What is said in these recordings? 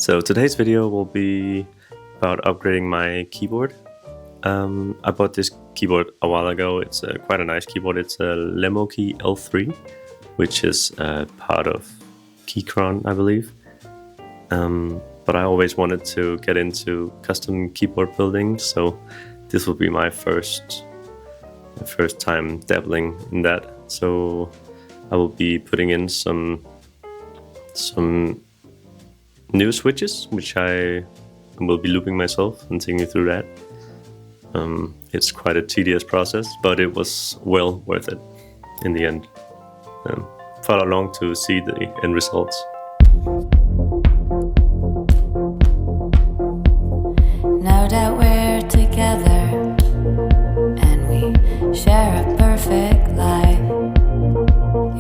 So today's video will be about upgrading my keyboard. I bought this keyboard a while ago. It's quite a nice keyboard. It's a Wuque L3, which is part of Keychron, I believe. But I always wanted to get into custom keyboard building, so this will be my first time dabbling in that. So I will be putting in some new switches, which I will be looping myself and taking you through that. It's quite a tedious process, but it was well worth it in the end. Follow along to see the end results. Now that we're together and we share a perfect life,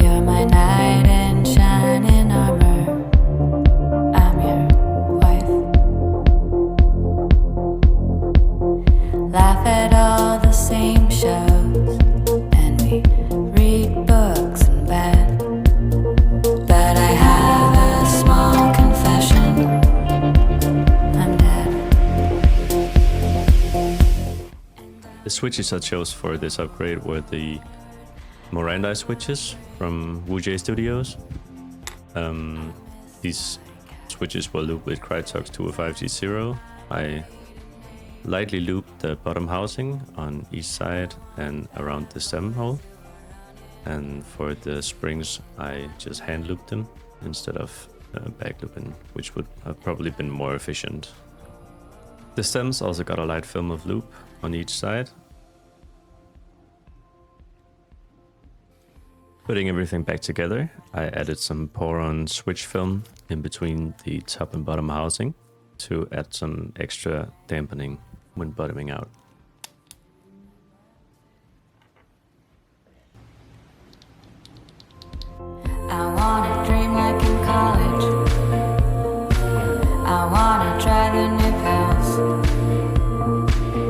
you're my knight in shining armor, I'm your wife. Laugh at all the same shows and we read books in bed, but I have a small confession, I'm dead. The switches I chose for this upgrade were the Morandi switches from Wuque Studios. These switches were looped with Crytox 205G0. I lightly looped the bottom housing on each side and around the stem hole. And for the springs, I just hand looped them instead of back looping, which would have probably been more efficient. The stems also got a light film of loop on each side. Putting everything back together, I added some pour-on switch film in between the top and bottom housing to add some extra dampening when bottoming out. I wanna dream like in college. I wanna try the new pills.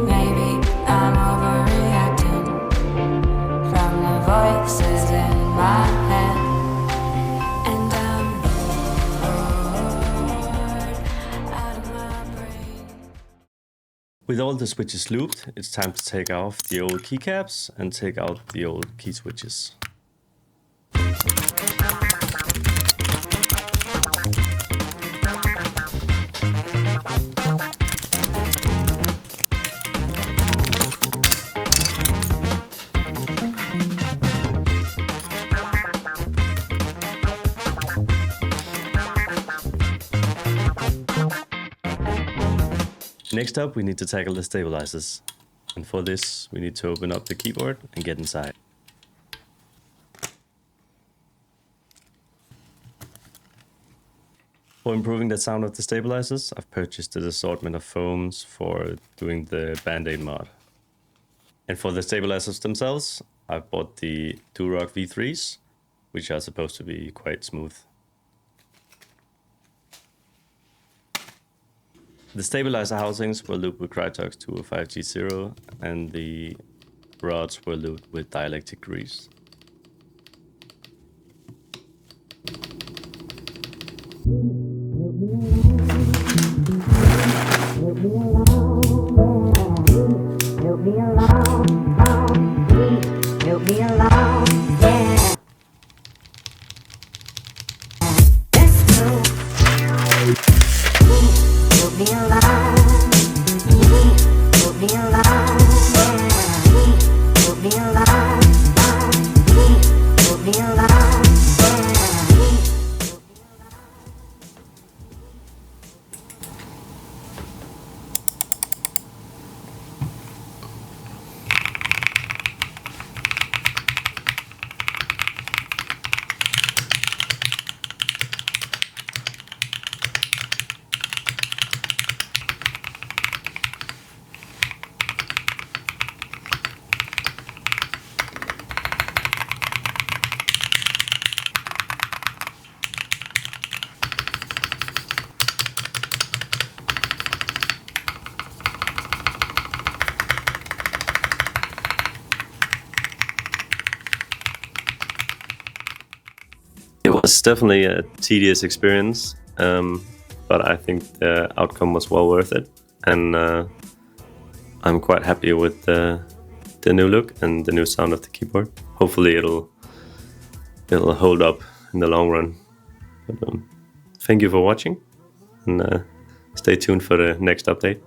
Maybe I'm overreacting from the voices in my head. And I'm bored out of my brain. With all the switches looped, it's time to take off the old keycaps and take out the old key switches. Next up, we need to tackle the stabilizers. And for this, we need to open up the keyboard and get inside. For improving the sound of the stabilizers, I've purchased an assortment of foams for doing the Band-Aid mod. And for the stabilizers themselves, I've bought the Durock V3s, which are supposed to be quite smooth. The stabilizer housings were looped with Crytox 205G0 and the rods were looped with dielectric grease. It was definitely a tedious experience. but I think the outcome was well worth it, and I'm quite happy with the new look and the new sound of the keyboard. Hopefully it'll hold up in the long run. But, thank you for watching, and stay tuned for the next update.